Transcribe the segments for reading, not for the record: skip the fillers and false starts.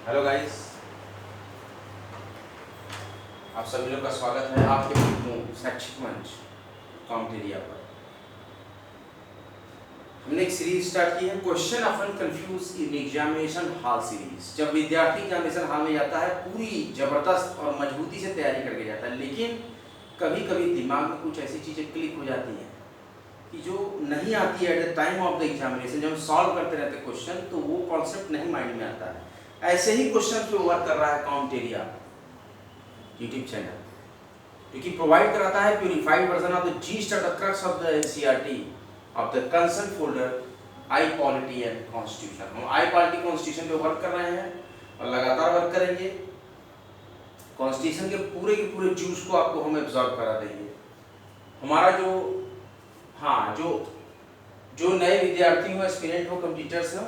Hello guys, आप सभी लोग का स्वागत है आपके शैक्षिक मंच कॉम्टेरिया पर। हमने एक सीरीज स्टार्ट की है, question often confuse in examination hall series. जब विद्यार्थी एग्जामिनेशन हॉल में जाता है पूरी जबरदस्त और मजबूती से तैयारी करके जाता है, लेकिन कभी कभी दिमाग में कुछ ऐसी चीज़ें क्लिक हो जाती हैं कि जो नहीं आती है at the time of the examination. जब हम सॉल्व करते रहते हैं क्वेश्चन तो वो कॉन्सेप्ट नहीं माइंड में आता है। ऐसे ही क्वेश्चन पे वर्क कर रहा है कॉम्टेरिया यूट्यूब चैनल, क्योंकि प्रोवाइड कराता है purified version of the yeast at the crux of the NCERT of the concern folder I polity and constitution. हम आई पॉलिटी कॉन्स्टिट्यूशन पे वर्क कर रहे हैं और लगातार वर्क करेंगे। कॉन्स्टिट्यूशन के पूरे जूस को आपको हम एब्जॉर्ब करा देंगे। हमारा जो नए विद्यार्थी हो, एस्पिरेंट हो, कंप्यूटर्स हो,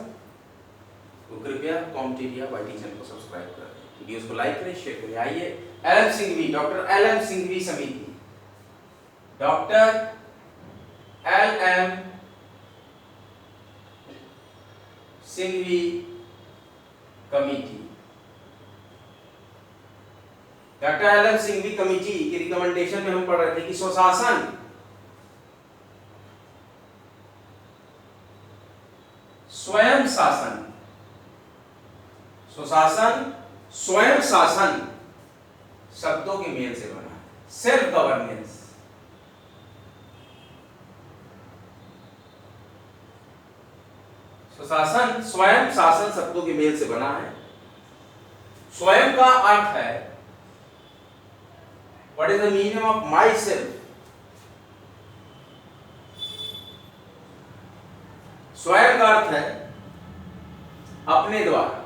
तो कृपया कॉम्टेरिया वाईटी चैनल को सब्सक्राइब करें, वीडियोस को लाइक करें, शेयर करें। आइए LM Singhvi, doctor LM Singhvi समिति, doctor LM Singhvi committee, doctor LM Singhvi committee की रिकमेंडेशन में हम पढ़ रहे थे कि स्वशासन स्वयं शासन, स्वशासन स्वयं शासन शब्दों के मेल से बना है। सेल्फ गवर्नेंस, स्वशासन स्वयं शासन शब्दों के मेल से बना है। स्वयं का अर्थ है what is the meaning of my self. स्वयं का अर्थ है अपने द्वारा,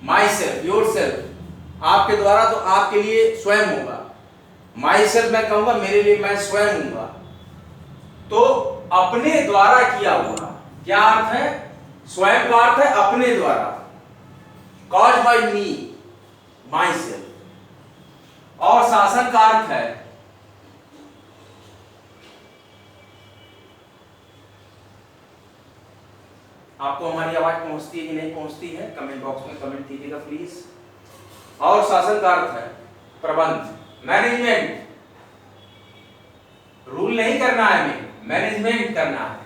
माई सेल्फ, योर सेल्फ, आपके द्वारा तो आपके लिए स्वयं होगा। माई सेल्फ मैं कहूंगा मेरे लिए, मैं स्वयं हूंगा, तो अपने द्वारा किया हुआ। क्या अर्थ है? स्वयं का अर्थ है अपने द्वारा, cause by me, my self. और शासन का अर्थ है आपको हमारी आवाज पहुंचती है कि नहीं पहुंचती है, कमेंट बॉक्स में कमेंट कीजिएगा प्लीज। और शासन का अर्थ है प्रबंध, मैनेजमेंट। रूल नहीं करना है, हमें मैनेजमेंट करना है,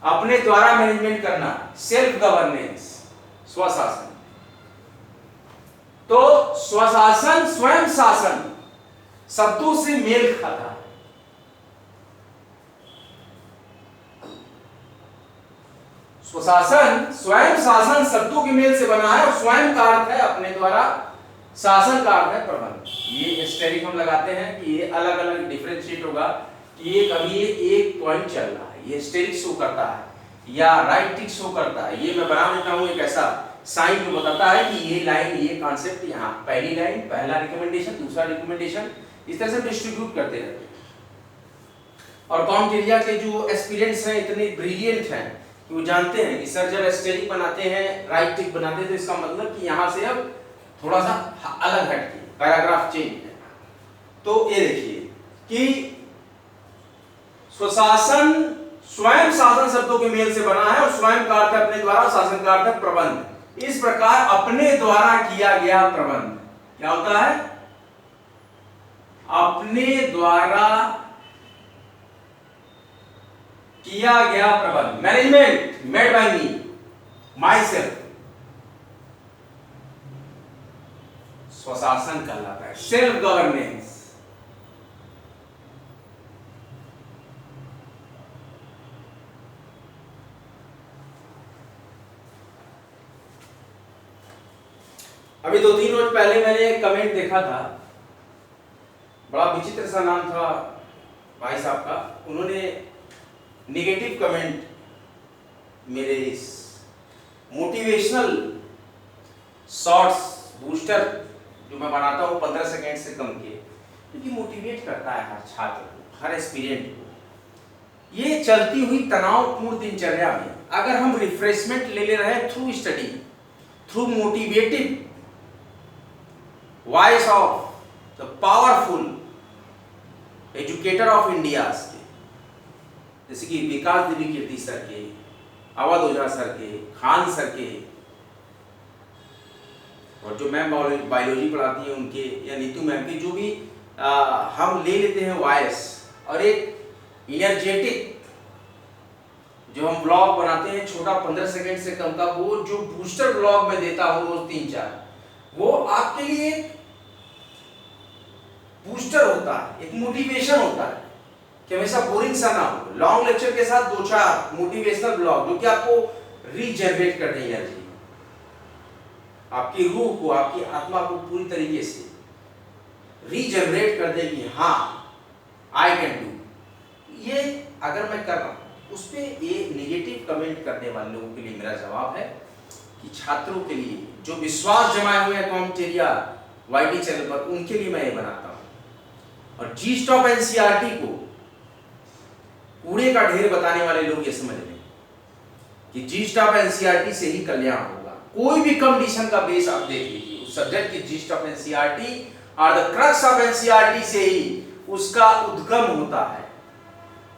अपने द्वारा मैनेजमेंट करना, सेल्फ गवर्नेंस, स्वशासन। तो स्वशासन स्वयं शासन शब्दों से मेल खाता है। स्वशासन स्वयं शासन शब्दों के मेल से बना है और स्वयं का अर्थ है अपने द्वारा, शासन का अर्थ है प्रबंध। ये एस्टेरिक हम लगाते हैं कि ये अलग अलग डिफरेंशिएट होगा कि ये कभी एक पॉइंट चल रहा है, ये एस्टेरिक शो करता है या राइट टिक शो करता है। ये मैं बना देता हूं एक ऐसा साइन जो बताता है कि ये लाइन, ये कॉन्सेप्ट, यहाँ पहली लाइन, पहला रिकमेंडेशन, दूसरा रिकमेंडेशन, इस तरह से डिस्ट्रीब्यूट करते रहते हैं। और कॉम्टेरिया के जो एस्पिरेंट्स हैं इतने ब्रिलियंट हैं कि वो जानते हैं कि सर जब एस्टेरिक बनाते हैं, राइट टिक बनाते हैं, तो इसका मतलब कि यहाँ से अब थोड़ा सा अलग हट के पैराग्राफ चेंज है। तो ये देखिए कि स्वशासन स्वयं शासन शब्दों के मेल से बना है और स्वयं का अर्थ है अपने द्वारा, शासन का अर्थ है प्रबंध। इस प्रकार अपने द्वारा किया गया प्रबंध क्या होता है? अपने द्वारा किया गया प्रबंध, management made by me, my self, स्वशासन कहलाता है, सेल्फ गवर्नेंस। अभी 2-3 रोज पहले मैंने एक कमेंट देखा था, बड़ा विचित्र सा नाम था भाई साहब का। उन्होंने नेगेटिव कमेंट मेरे इस मोटिवेशनल शॉर्ट्स बूस्टर जो मैं बनाता हूँ 15 सेकेंड से कम के, क्योंकि मोटिवेट करता है हर छात्र को, हर एस्पिरेंट को। ये चलती हुई तनावपूर्ण दिनचर्या में अगर हम रिफ्रेशमेंट ले रहे through study, through motivative voice of the powerful educator of India, जैसे कि विकास दिव्य कीर्ति सर के, अवध ओझा सर के, खान सर के, और जो मैम बायोलॉजी पढ़ाती हैं उनके, या नीतू मैम की, जो भी हम ले लेते हैं वॉइस, और एक इनर्जेटिक जो हम ब्लॉग बनाते हैं छोटा 15 सेकंड से कम का, वो जो बूस्टर ब्लॉग में देता हूँ रोज 3-4, वो आपके लिए बूस्टर होता है, एक मोटिवेशन होता है कि हमेशा बोरिंग सा ना हो। लॉन्ग लेक्चर के साथ 2-4 मोटिवेशनल ब्लॉग जो कि आपको रीजनरेट कर देंगे एनर्जी, आपकी रूह को, आपकी आत्मा को पूरी तरीके से रीजनरेट कर देगी। हाँ, आई कैन डू। ये अगर मैं कर रहा हूँ, उस पर ये नेगेटिव कमेंट करने वाले लोगों के लिए मेरा जवाब है कि छात्रों के लिए जो विश्वास जमाए हुए हैं कॉमेंटेरिया वाईटी चैनल पर, उनके लिए मैं ये बनाता हूँ। और जी स्टॉप एनसीईआरटी को कूड़े का ढेर बताने वाले लोग ये समझ लें कि जी स्टॉप एनसीईआरटी से ही कल्याण होगा। कोई भी कंपटीशन का बेस आप देख लीजिए, उस सब्जेक्ट की जी स्टॉप एनसीईआरटी और द क्रक्स ऑफ एनसीईआरटी से ही उसका उद्गम होता है,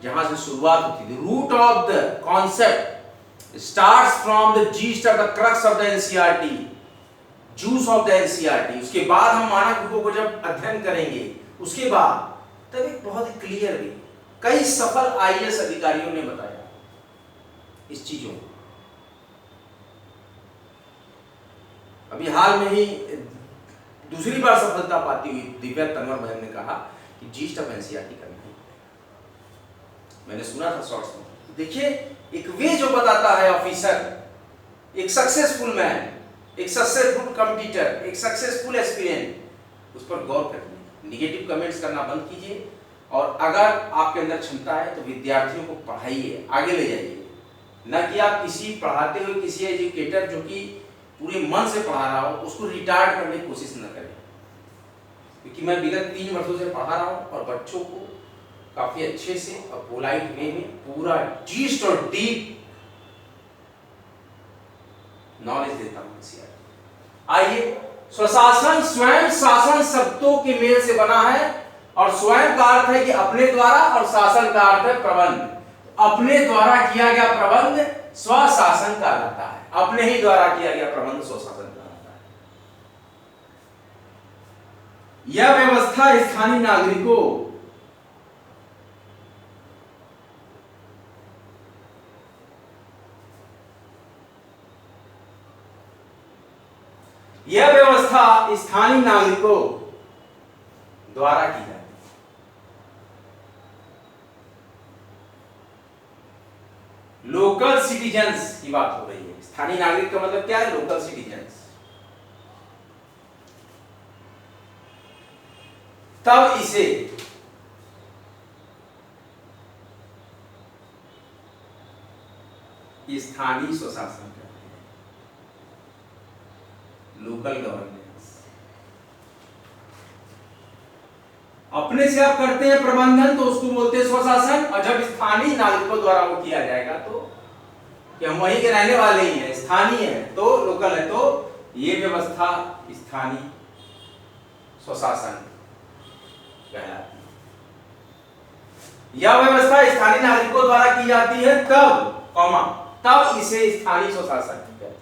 जहां से शुरुआत होती है। Root of the concept starts from the gist of the crux of the NCERT, juice of the NCERT. उसके बाद हम मानक रूपों को जब अध्ययन करेंगे, उसके बाद तब एक बहुत ही क्लियर वे कई सफल आईएएस अधिकारियों ने बताया इस चीजों को। अभी हाल में ही दूसरी बार सफलता पाती हुई दिव्या तंवर बहन ने कहा कि जीस्ट ऑफ एनसीईआरटी करना है। मैंने सुना था शॉर्ट्स में। देखिए, एक वे जो बताता है ऑफिसर, एक सक्सेसफुल मैन, एक सक्सेसफुल कंपटीटर, एक सक्सेसफुल एस्पिरेंट, उस पर गौर करिए। निगेटिव कमेंट्स करना बंद कीजिए, और अगर आपके अंदर क्षमता है तो विद्यार्थियों को पढ़ाइए, आगे ले जाइए। न कि आप किसी पढ़ाते हुए किसी एजुकेटर जो कि पूरे मन से पढ़ा रहा हो, उसको रिटार्ड करने की कोशिश न करें। क्योंकि मैं विगत 3 वर्षों से पढ़ा रहा हूँ और बच्चों को काफी अच्छे से और पोलाइट वे में पूरा डीस्ट और डीप नॉलेज देता हूँ। आइए, स्वशासन स्वयं शासन शब्दों के मेल से बना है, और स्वयं का अर्थ है कि अपने द्वारा, और शासन का अर्थ है प्रबंध। अपने द्वारा किया गया प्रबंध स्वशासन कहलाता है। अपने ही द्वारा किया गया प्रबंध स्वशासन कहलाता है। यह व्यवस्था स्थानीय नागरिकों स्थानीय नागरिकों द्वारा की जाती है। लोकल सिटीजन्स की बात हो रही है। स्थानीय नागरिक का मतलब क्या है? Local citizens. तब इसे स्थानीय स्वशासन कहते हैं, लोकल गवर्नेंस। अपने से आप करते हैं प्रबंधन तो उसको बोलते हैं स्वशासन, और जब स्थानीय नागरिकों द्वारा वो किया जाएगा तो कि हम वहीं के रहने वाले ही हैं, स्थानीय है तो लोकल है, तो ये व्यवस्था स्थानीय स्वशासन कहलाती है। यह व्यवस्था स्थानीय नागरिकों द्वारा की जाती है तब इसे स्थानीय स्वशासन कहते हैं।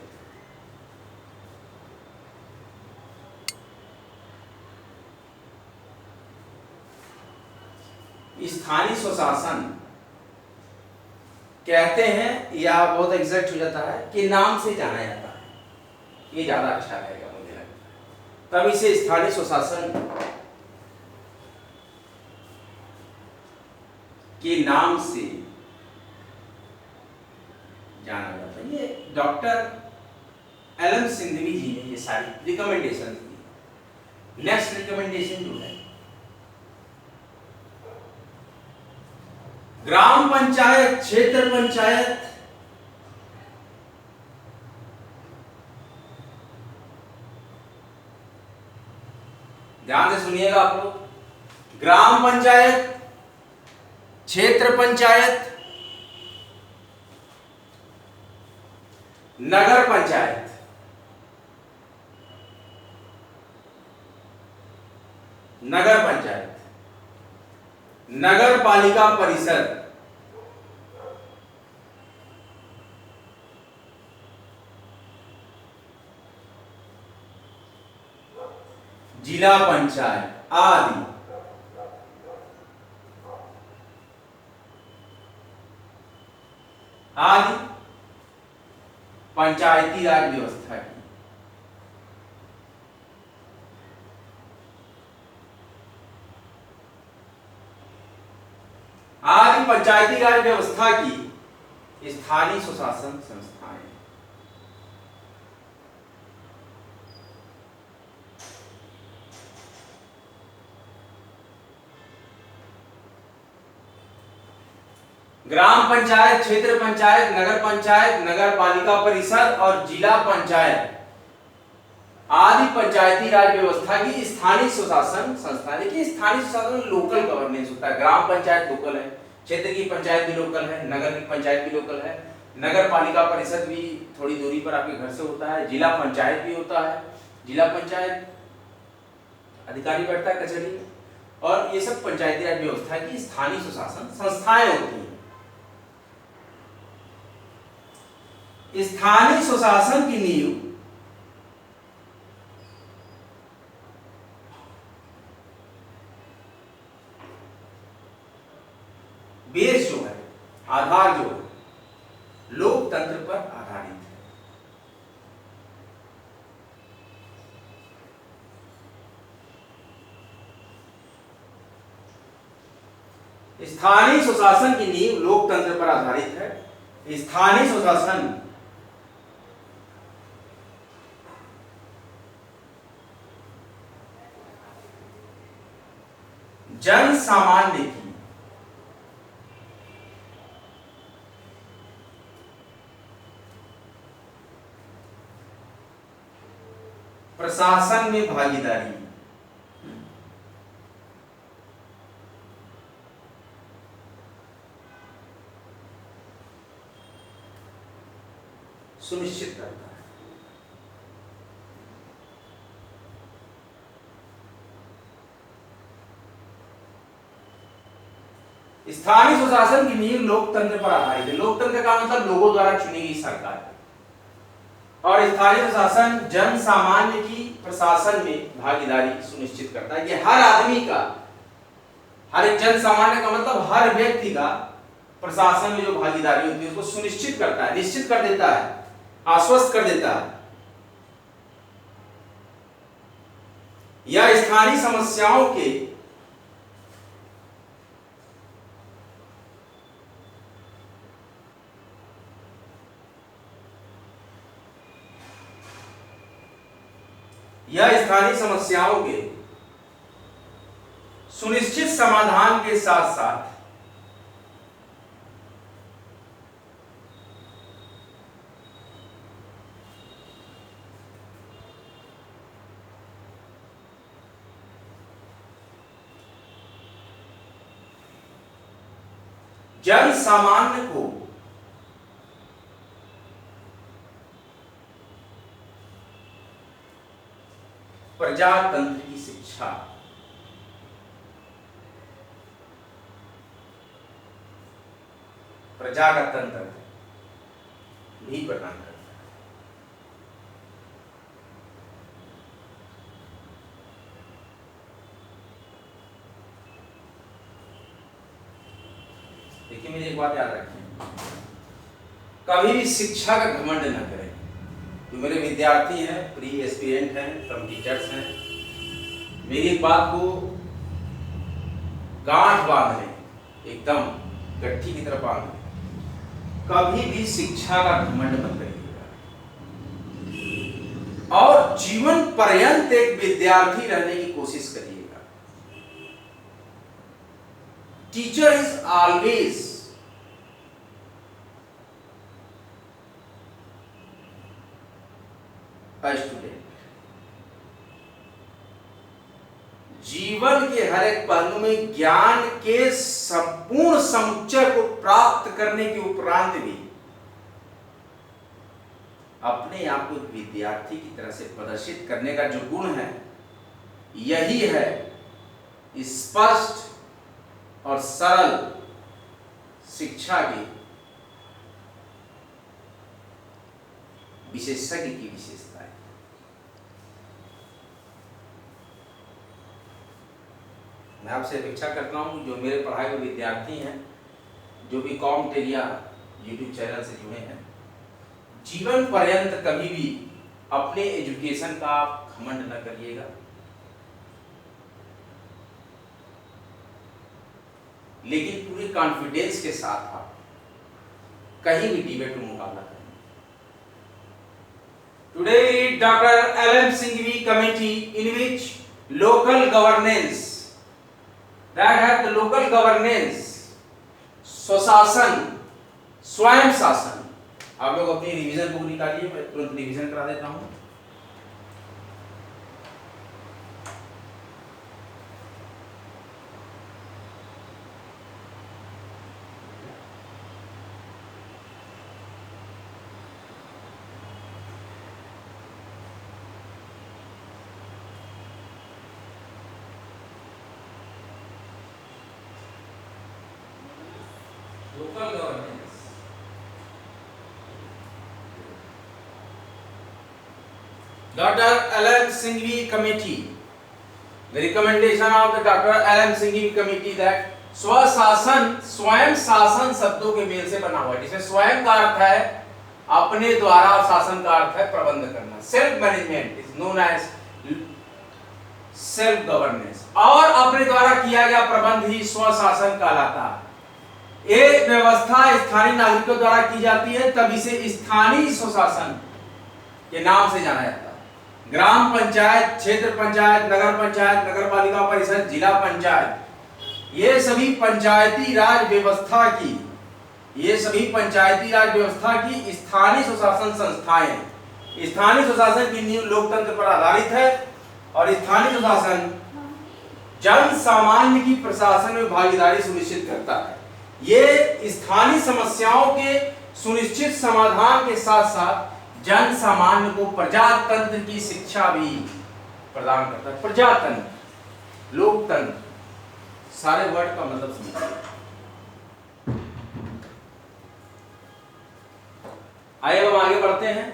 स्थानीय स्वशासन कहते हैं, या बहुत एग्जैक्ट हो जाता है कि नाम से जाना जाता है, ये ज्यादा अच्छा रहेगा मुझे लगता है। तब इसे स्थानीय स्वशासन के नाम से जाना जाता है। ये डॉक्टर एल एम सिंघवी जी ने ये सारी रिकमेंडेशन दी। नेक्स्ट रिकमेंडेशन जो है, ग्राम पंचायत, क्षेत्र पंचायत, ध्यान से सुनिएगा आप लोग। ग्राम पंचायत, क्षेत्र पंचायत, नगर पंचायत, नगर पंचायत, नगर पालिका परिषद, जिला पंचायत आदि। आदि पंचायती राज व्यवस्था की। आदि पंचायती राज व्यवस्था की स्थानीय स्वशासन संस्थाएं। ग्राम पंचायत, क्षेत्र पंचायत, नगर पंचायत, नगर पालिका परिषद और जिला पंचायत आदि पंचायती राज व्यवस्था की स्थानीय स्वशासन संस्था। देखिए स्थानीय स्वशासन लोकल गवर्नेंस होता है। ग्राम पंचायत लोकल है, क्षेत्र की पंचायत भी लोकल है, नगर की पंचायत भी लोकल है, नगर पालिका परिषद भी थोड़ी दूरी पर आपके घर से होता है, जिला पंचायत भी होता है। जिला पंचायत अधिकारी बैठता है कचहरी में। और ये सब पंचायती राज व्यवस्था की स्थानीय स्वशासन संस्थाएं होती हैं। स्थानीय स्वशासन की नींव बेस जो है, आधार जो है, लोकतंत्र पर आधारित है। स्थानीय स्वशासन की नींव लोकतंत्र पर आधारित है। स्थानीय स्वशासन जन सामान्य की प्रशासन में भागीदारी सुनिश्चित करता है। स्थानीय स्वशासन की नींव लोकतंत्र पर आधारित है। लोकतंत्र का मतलब लोगों द्वारा चुनी गई सरकार। और स्थानीय प्रशासन जन सामान्य की प्रशासन में भागीदारी सुनिश्चित करता है कि हर आदमी का, हर एक जन सामान्य का मतलब हर व्यक्ति का प्रशासन में जो भागीदारी होती है उसको सुनिश्चित करता है, निश्चित कर देता है, आश्वस्त कर देता है। यह स्थानीय समस्याओं के सुनिश्चित समाधान के साथ साथ जन सामान्य को प्रजातंत्र की शिक्षा प्रजा का तंत्र भी प्रदान करता है। देखिए मेरी एक बात याद रखें, कभी भी शिक्षा का घमंड न करें। जो मेरे विद्यार्थी हैं, प्री एस्पिरेंट हैं, फ्रॉम टीचर्स हैं, मेरी एक बात को गांठ बांध लें, एकदम गट्ठी की तरफ बांध लें। कभी भी शिक्षा का घमंड मत करिएगा और जीवन पर्यंत एक विद्यार्थी रहने की कोशिश करिएगा। Teacher is always a student. जीवन के हर एक पहलू में ज्ञान के संपूर्ण समुच्चय को प्राप्त करने के उपरांत भी अपने आप को विद्यार्थी की तरह से प्रदर्शित करने का जो गुण है, यही है स्पष्ट और सरल शिक्षा की विशेषज्ञ की विशेषता है। मैं आपसे अपेक्षा करता हूँ जो मेरे पढ़ाए हुए विद्यार्थी हैं, जो भी कॉमटेरिया यूट्यूब चैनल से जुड़े हैं, जीवन पर्यंत कभी भी अपने एजुकेशन का घमंड न करिएगा। लेकिन पूरे कॉन्फिडेंस के साथ आप कहीं भी डिबेट में मुकाबला करें। Today Dr. L.M. Singhvi committee in which local governance, that है the local governance, स्वशासन, स्वयं शासन। आप लोग अपनी रिवीजन बुक निकालिए, मैं तुरंत रिवीजन करा देता हूँ। Local governance. Dr. L.M. Singhvi committee. The recommendation of the Dr. L.M. Singhvi committee that स्वशासन, स्वयं शासन शब्दों के मेल से बना हुआ है, जिसमें स्वयं का अर्थ है अपने द्वारा और शासन का अर्थ है प्रबंध करना। Self management is known as self governance, और अपने द्वारा किया गया प्रबंध ही स्वशासन कहलाता है। ये व्यवस्था स्थानीय नागरिकों द्वारा की जाती है, तभी से स्थानीय स्वशासन के नाम से जाना जाता है। ग्राम पंचायत, क्षेत्र पंचायत, नगर पंचायत, नगर पालिका परिषद, जिला पंचायत, ये सभी पंचायती राज व्यवस्था की, ये सभी पंचायती राज व्यवस्था की स्थानीय स्वशासन संस्थाएं। स्थानीय स्वशासन की नींव लोकतंत्र पर आधारित है और स्थानीय स्वशासन जन सामान्य की प्रशासन में भागीदारी सुनिश्चित करता है। ये स्थानीय समस्याओं के सुनिश्चित समाधान के साथ साथ जन सामान्य को प्रजातंत्र की शिक्षा भी प्रदान करता है। प्रजातंत्र, लोकतंत्र, सारे वर्ड का मतलब समझिए। आइए हम आगे बढ़ते हैं,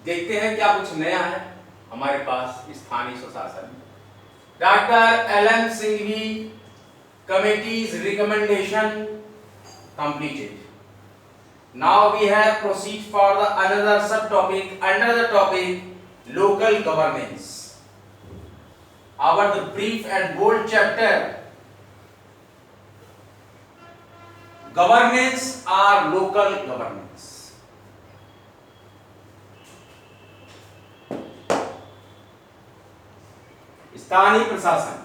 देखते हैं क्या कुछ नया है हमारे पास स्थानीय स्वशासन में। Doctor LM. Singhvi committee's recommendation completed. Now we have proceed for the another subtopic under the topic local governance. Our the brief and bold chapter, governance or local governance. स्थानीय प्रशासन।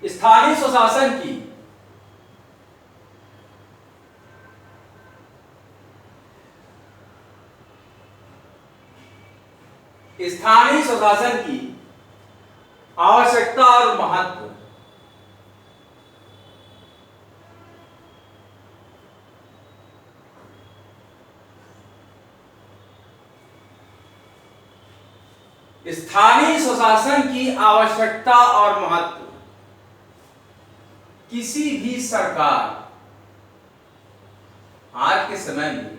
स्थानीय स्वशासन की आवश्यकता और महत्व। स्थानीय स्वशासन की आवश्यकता और महत्व किसी भी सरकार आज के समय में,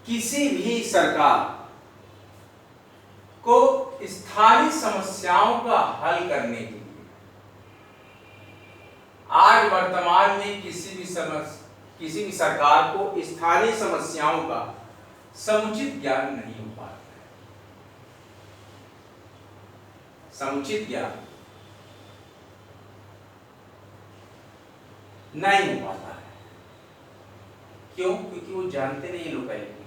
किसी भी सरकार को स्थानीय समस्याओं का हल करने के लिए आज वर्तमान में किसी भी सरकार को स्थानीय समस्याओं का समुचित ज्ञान नहीं हो पाता है। समुचित ज्ञान नहीं हो पाता है। क्यों? क्योंकि वो जानते नहीं लोकेलिटी।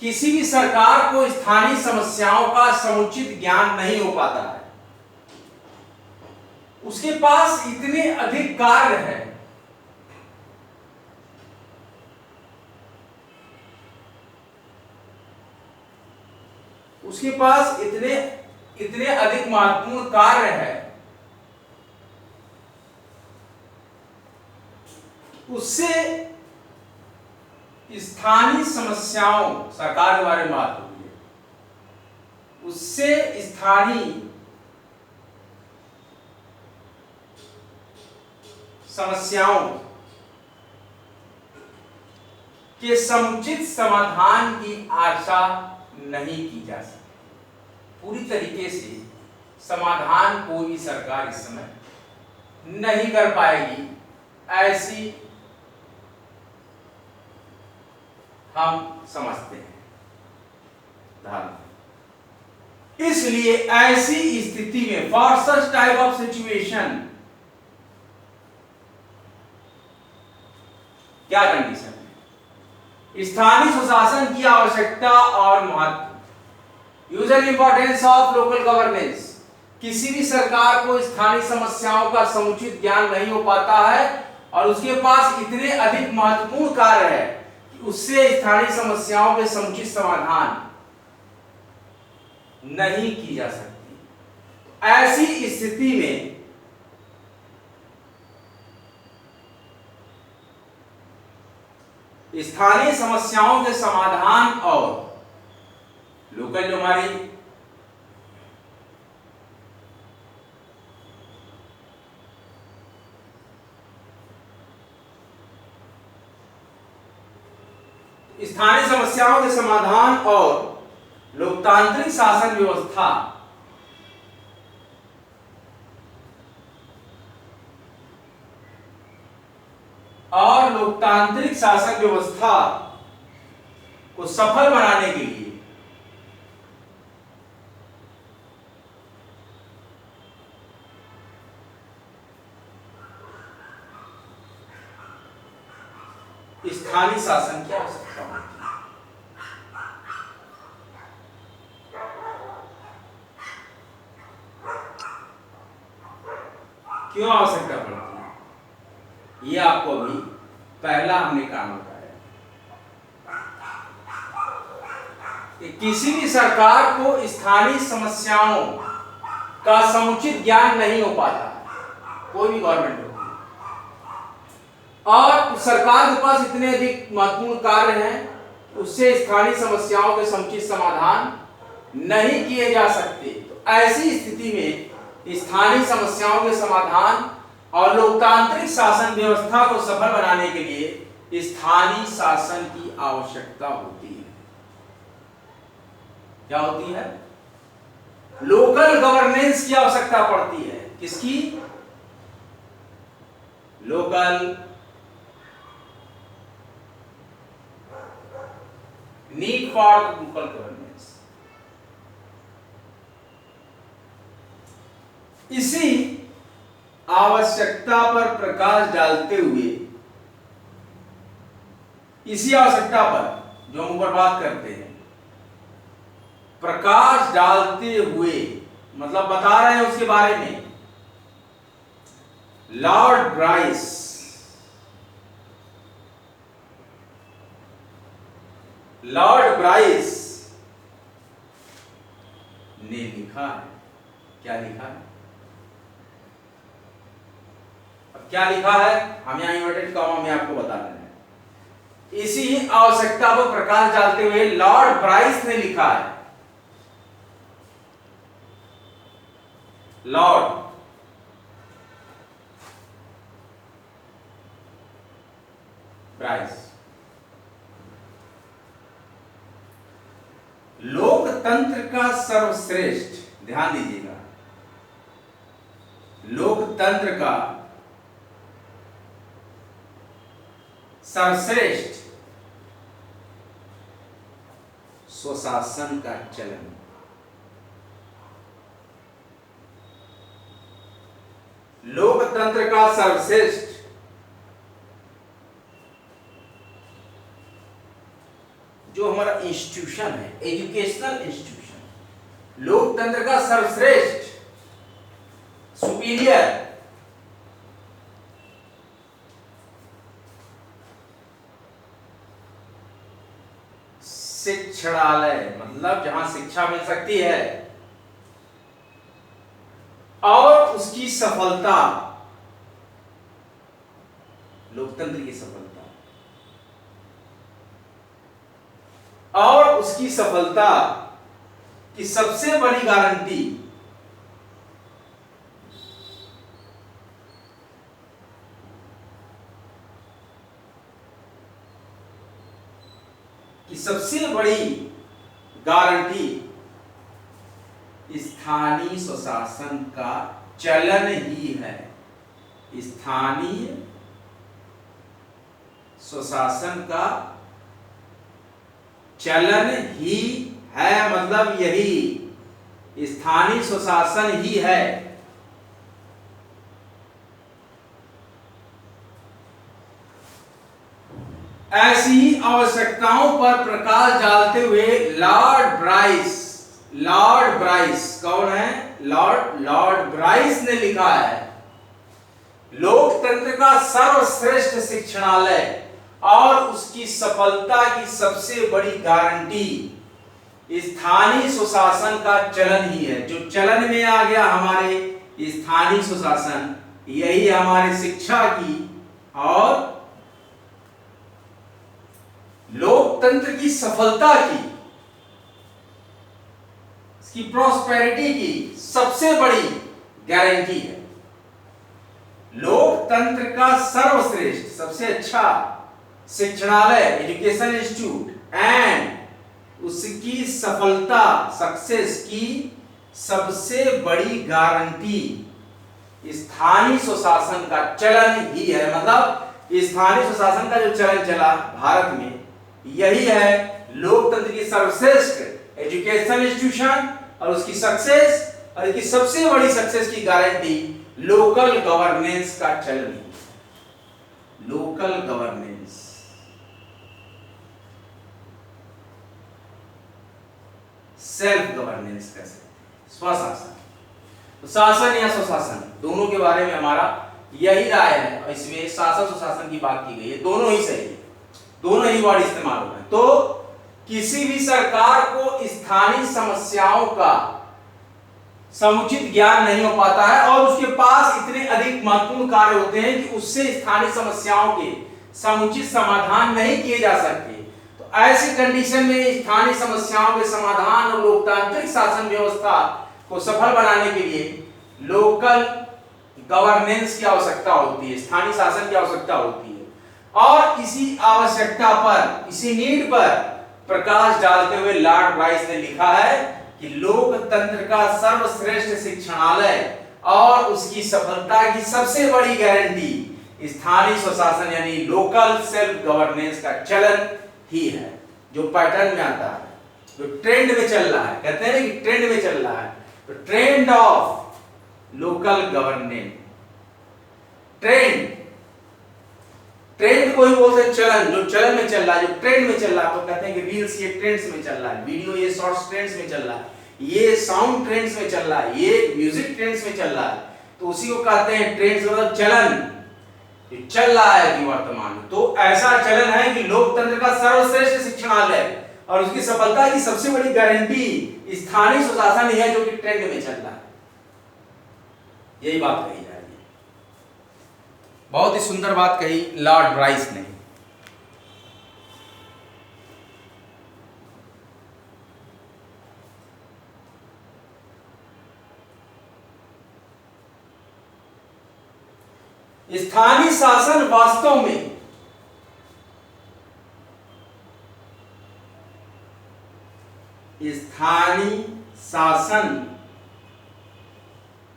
किसी भी सरकार को स्थानीय समस्याओं का समुचित ज्ञान नहीं हो पाता है। उसके पास इतने अधिक कार्य हैं, उसके पास इतने अधिक महत्वपूर्ण कार्य है, उससे स्थानीय समस्याओं, सरकार के बारे में बात होगी, उससे स्थानीय समस्याओं के समुचित समाधान की आशा नहीं की जा सकती। पूरी तरीके से समाधान कोई भी सरकार इस समय नहीं कर पाएगी, ऐसी हम समझते हैं धारणा। इसलिए ऐसी स्थिति में for such type of situation क्या कंडीशन है? स्थानीय सुशासन की आवश्यकता और महत्व। Usual importance of local governance. किसी भी सरकार को स्थानीय समस्याओं का समुचित ज्ञान नहीं हो पाता है और उसके पास इतने अधिक महत्वपूर्ण कार्य है कि उससे स्थानीय समस्याओं के समुचित समाधान नहीं की जा सकती। ऐसी स्थिति में स्थानीय समस्याओं के समाधान और लोकल जो हमारी स्थानीय समस्याओं के समाधान और लोकतांत्रिक शासन व्यवस्था को सफल बनाने के लिए स्थानीय शासन की आवश्यकता होती है। क्यों आवश्यकता पड़ती है? ये आपको अभी पहला हमने काम बताया कि किसी भी सरकार को स्थानीय समस्याओं का समुचित ज्ञान नहीं हो पाता, कोई भी गवर्नमेंट हो, और सरकार के पास इतने अधिक महत्वपूर्ण कार्य हैं, उससे स्थानीय समस्याओं के समुचित समाधान नहीं किए जा सकते। तो ऐसी स्थिति में स्थानीय समस्याओं के समाधान और लोकतांत्रिक शासन व्यवस्था को सफल बनाने के लिए स्थानीय शासन की आवश्यकता होती है। क्या होती है? लोकल गवर्नेंस की आवश्यकता पड़ती है। किसकी? Local need for local governance. इसी आवश्यकता पर प्रकाश डालते हुए, इसी आवश्यकता पर जो हम ऊपर बात करते हैं, प्रकाश डालते हुए मतलब बता रहे हैं उसके बारे में, लॉर्ड ब्राइस ने लिखा है। क्या लिखा है? अब क्या लिखा है हम यहां इन्वर्टेड कॉमा में आपको बता रहे हैं। इसी आवश्यकता पर प्रकाश डालते हुए लॉर्ड ब्राइस ने लिखा है। लॉर्ड ब्राइस लोकतंत्र का सर्वश्रेष्ठ, ध्यान दीजिएगा, लोकतंत्र का सर्वश्रेष्ठ स्वशासन का चलन। लोकतंत्र का सर्वश्रेष्ठ जो हमारा इंस्टीट्यूशन है, एजुकेशनल इंस्टीट्यूशन, लोकतंत्र का सर्वश्रेष्ठ सुपीरियर शिक्षणालय, मतलब जहां शिक्षा मिल सकती है और उसकी सफलता, लोकतंत्र की सफलता और उसकी सफलता की सबसे बड़ी गारंटी गारंटी स्थानीय स्वशासन का चलन ही है। स्थानीय स्वशासन का चलन ही है, मतलब यही स्थानीय स्वशासन ही है। ऐसी ही आवश्यकताओं पर प्रकाश डालते हुए लॉर्ड ब्राइस कौन है? लॉर्ड ब्राइस ने लिखा है, लोकतंत्र का सर्वश्रेष्ठ शिक्षणालय और उसकी सफलता की सबसे बड़ी गारंटी स्थानीय स्वशासन का चलन ही है। जो चलन में आ गया हमारे स्थानीय स्वशासन, यही हमारे शिक्षा की और लोकतंत्र की सफलता की, इसकी प्रॉस्पेरिटी की सबसे बड़ी गारंटी है। लोकतंत्र का सर्वश्रेष्ठ, सबसे अच्छा शिक्षणालय, एजुकेशन इंस्टीट्यूट एंड उसकी सफलता, सक्सेस की सबसे बड़ी गारंटी स्थानीय स्वशासन का चलन ही है। मतलब स्थानीय स्वशासन का जो चलन चला भारत में, यही है लोकतंत्र की सर्वश्रेष्ठ एजुकेशन इंस्टीट्यूशन और उसकी सक्सेस, और इसकी सबसे बड़ी सक्सेस की गारंटी लोकल गवर्नेंस का चलन। लोकल गवर्नेंस, सेल्फ गवर्नेंस कह सकते, स्वशासन। तो शासन या स्वशासन दोनों के बारे में हमारा यही राय है, और इसमें शासन स्वशासन की बात की गई है, दोनों ही सही है, दोनों ही वर्ड इस्तेमाल हो रहे हैं। तो किसी भी सरकार को स्थानीय समस्याओं का समुचित ज्ञान नहीं हो पाता है, और उसके पास इतने अधिक महत्वपूर्ण कार्य होते हैं कि उससे स्थानीय समस्याओं के समुचित समाधान नहीं किए जा सकते। तो ऐसी कंडीशन में स्थानीय समस्याओं के समाधान और लोकतांत्रिक शासन व्यवस्था को सफल बनाने के लिए लोकल गवर्नेंस की आवश्यकता होती है, स्थानीय शासन की आवश्यकता होती है। और इसी आवश्यकता पर, इसी नीड पर प्रकाश डालते हुए लॉर्ड ब्राइस ने लिखा है कि लोकतंत्र का सर्वश्रेष्ठ शिक्षणालय और उसकी सफलता की सबसे बड़ी गारंटी स्थानीय स्वशासन यानी लोकल सेल्फ गवर्नेंस का चलन ही है। जो पैटर्न में आता है, जो ट्रेंड में चल रहा है, कहते हैं कि ट्रेंड में चल रहा है, तो trend of local governance, trend को ही बोलते हैं चलन, जो चलन में चल रहा है, जो ट्रेंड में चल रहा है। तो कहते हैं कि रील्स ये ट्रेंड्स में चल रहा है, वीडियो ये शॉर्ट्स ट्रेंड्स में चल रहा है, ये साउंड ट्रेंड्स में चल रहा है, ये म्यूजिक ट्रेंड्स में चल रहा है। तो उसी को कहते हैं ट्रेंड्स, मतलब चलन, जो चल रहा है अभी वर्तमान में। तो ऐसा चलन है कि लोकतंत्र का सर्वश्रेष्ठ शिक्षणालय और उसकी सफलता की सबसे बड़ी गारंटी स्थानीय स्वशासन ही है, जो कि ट्रेंड में चल रहा है। यही बात कही जा रही है। बहुत ही सुंदर बात कही लॉर्ड ब्राइस ने। स्थानीय शासन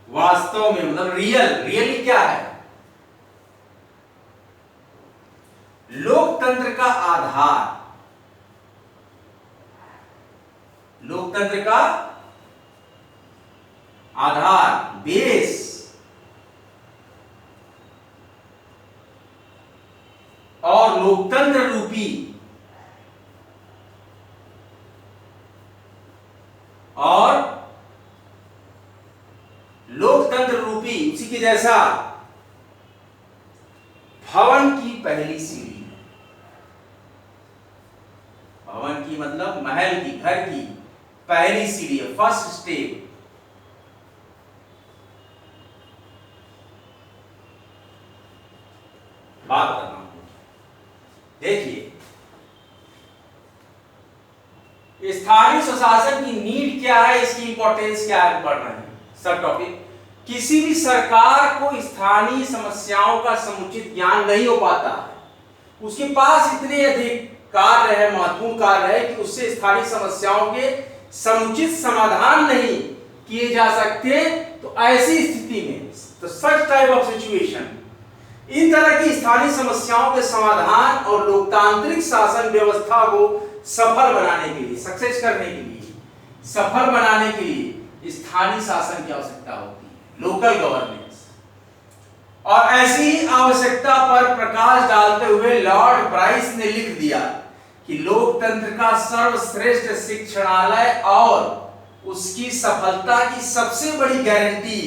वास्तव में मतलब रियली क्या है? लोकतंत्र का आधार, लोकतंत्र का आधार, बेस और लोकतंत्र रूपी उसी के जैसा भवन की पहली सीढ़ी है। भवन की मतलब महल की, घर की पहली सीढ़ी है, फर्स्ट स्टेप। बात कर रहा हूं, देखिए स्थानीय स्वशासन की नीड क्या है, इसकी इंपॉर्टेंस क्या है, पढ़ रहे हैं। सब टॉपिक, किसी भी सरकार को स्थानीय समस्याओं का समुचित ज्ञान नहीं हो पाता है, उसके पास इतने अधिक कार्य है, महत्वपूर्ण कार्य है कि उससे स्थानीय समस्याओं के समुचित समाधान नहीं किए जा सकते, तो ऐसी स्थिति में तो सच टाइप ऑफ सिचुएशन, इन तरह की स्थानीय समस्याओं के समाधान और लोकतांत्रिक शासन व्यवस्था को सफल बनाने के लिए, सक्सेस करने के लिए, सफल बनाने के लिए स्थानीय शासन की आवश्यकता होती है, लोकल गवर्नेंस। और ऐसी ही आवश्यकता पर प्रकाश डालते हुए लॉर्ड ब्राइस ने लिख दिया कि लोकतंत्र का सर्वश्रेष्ठ शिक्षणालय और उसकी सफलता की सबसे बड़ी गारंटी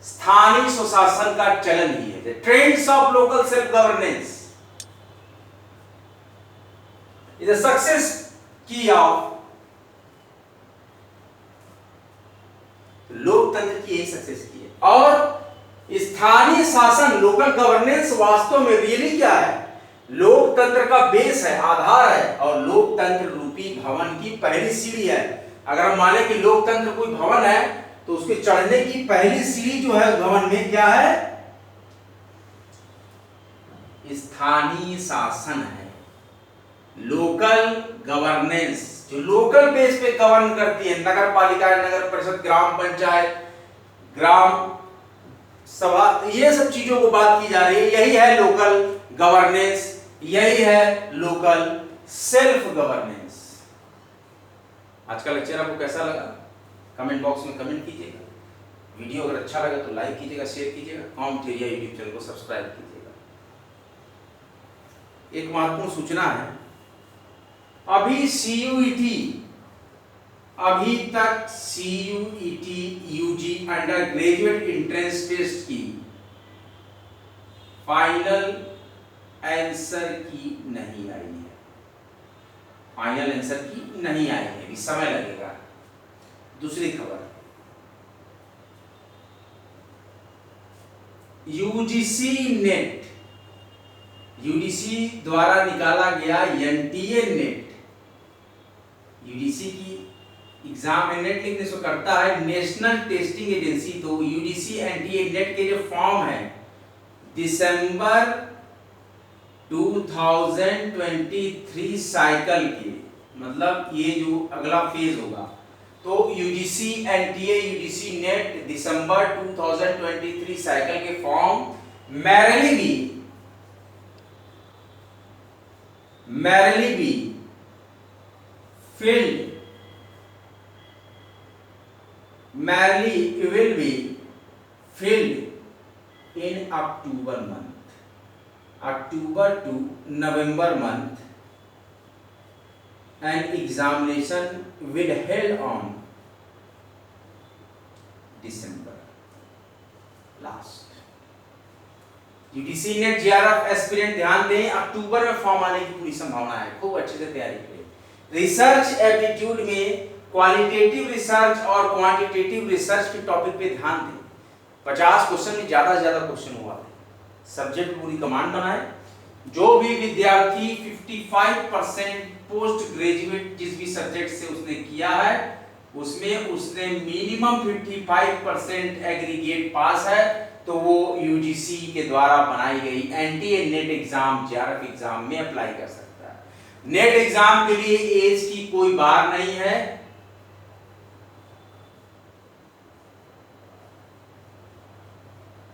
स्थानीय स्वशासन का चलन ही है। Trends of local self governance is a success की ऑफ लोकतंत्र की यही सक्सेस की है। और स्थानीय शासन, लोकल गवर्नेंस वास्तव में रियली क्या है? लोकतंत्र का बेस है, आधार है, और लोकतंत्र रूपी भवन की पहली सीढ़ी है। अगर हम माने कि लोकतंत्र कोई भवन है तो उसके चढ़ने की पहली सीढ़ी जो है भवन में क्या है? स्थानीय शासन है, लोकल गवर्नेंस, जो लोकल बेस पे गवर्न करती है। नगर पालिका, नगर परिषद, ग्राम पंचायत, ग्राम सभा, ये सब चीजों को बात की जा रही है। यही है लोकल गवर्नेंस, यही है लोकल सेल्फ गवर्नेंस। आज का लेक्चर आपको कैसा लगा? कमेंट बॉक्स में कमेंट कीजिएगा। वीडियो अगर अच्छा लगा तो लाइक कीजिएगा, शेयर कीजिएगा, कॉमेंट एरिया यूट्यूब चैनल को सब्सक्राइब कीजिएगा। एक महत्वपूर्ण सूचना है, अभी तक CUET UG under graduate entrance test की फाइनल आंसर की नहीं आई है। फाइनल आंसर की नहीं आई है, अभी समय लगेगा। दूसरी खबर, यूजीसी द्वारा निकाला गया NTA नेट, यूजीसी की एग्जाम में नेट लिखने से करता है नेशनल टेस्टिंग एजेंसी। तो यूजीसी NTA नेट के जो फॉर्म है दिसंबर 2023 साइकिल के, मतलब ये जो अगला फेज होगा, तो यूजीसी NTA यूजीसी नेट दिसंबर 2023 साइकिल के फॉर्म मैरिली be filled will be filled in October to November month, and examination will held on December last। UGC net JRF aspirant ध्यान दें, अक्टूबर में फॉर्म आने की पूरी संभावना है। खूब अच्छे से तैयारी करें। रिसर्च एप्टीट्यूड में क्वालिटेटिव रिसर्च और क्वांटिटेटिव रिसर्च के टॉपिक पे ध्यान दें। 50 क्वेश्चन में ज्यादा से ज्यादा क्वेश्चन हुआ है। सब्जेक्ट पूरी कमांड बनाए। जो भी विद्यार्थी 55% पोस्ट ग्रेजुएट जिस भी सब्जेक्ट से उसने किया है उसमें उसने मिनिमम 55% एग्रीगेट पास है, तो वो यूजीसी के द्वारा बनाई गई NTA net exam JRF exam में अप्लाई कर सकता है। नेट एग्जाम के लिए एज की कोई बार नहीं है।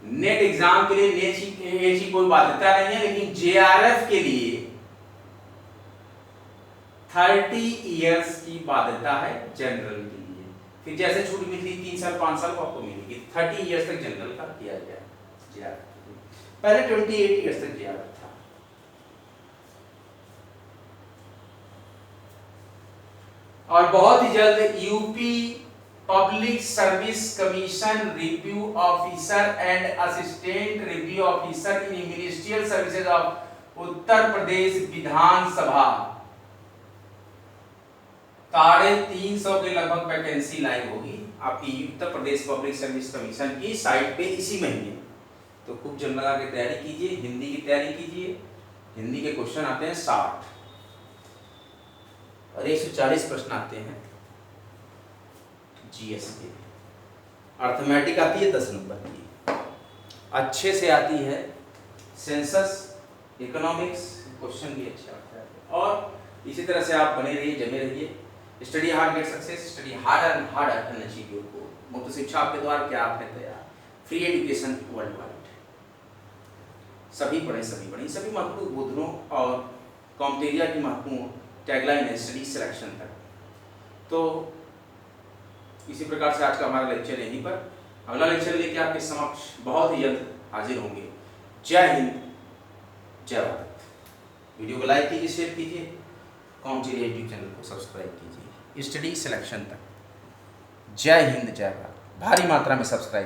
नेट एग्जाम के लिए एज की कोई बाध्यता नहीं है, लेकिन JRF के लिए 30 इयर्स की बाध्यता है जनरल के लिए। फिर जैसे छूट मिलती 3 साल 5 साल को आपको मिलेगी। 30 इयर्स तक जनरल का किया गया JRF, पहले 28 इयर्स तक JRF था। और बहुत ही जल्द UP public service commission review officer and assistant review officer in ministerial services of Uttar Pradesh Vidhan Sabha 350 के लगभग वैकेंसी लाइव होगी आपकी Uttar Pradesh public service commission की साइट पे इसी महीने। तो खूब जम लगा के तैयारी कीजिए, हिंदी की तैयारी कीजिए। हिंदी के क्वेश्चन आते हैं 60 और 140 प्रश्न आते हैं जीएस के। अर्थमेटिक आती है 10 नंबर की, अच्छे से आती है। सेंसस, इकोनॉमिक्स क्वेश्चन भी अच्छे आते हैं। और इसी तरह से आप बने रहिए, जमे रहिए। Study hard get success, study harder and harder and achieve your goal. मुक्त शिक्षा आपके द्वार क्या आप है तैयार। फ्री एजुकेशन वर्ल्ड वाइड, सभी पढ़ें सभी बढ़ें। सभी महत्वपूर्ण बोधनों और कॉम्टेरिया की महत्वपूर्ण टैगलाइन है स्टडी सिलेक्शन तक। तो इसी प्रकार से आज का हमारा लेक्चर यहीं पर। अगला लेक्चर लेके आपके समक्ष बहुत ही जल्द हाजिर होंगे। जय हिंद, जय भारत। वीडियो को लाइक कीजिए, शेयर कीजिए, कॉम्टेरिया यूट्यूब चैनल को सब्सक्राइब कीजिए। स्टडी सिलेक्शन तक जय हिंद, जय भारत। भारी मात्रा में सब्सक्राइब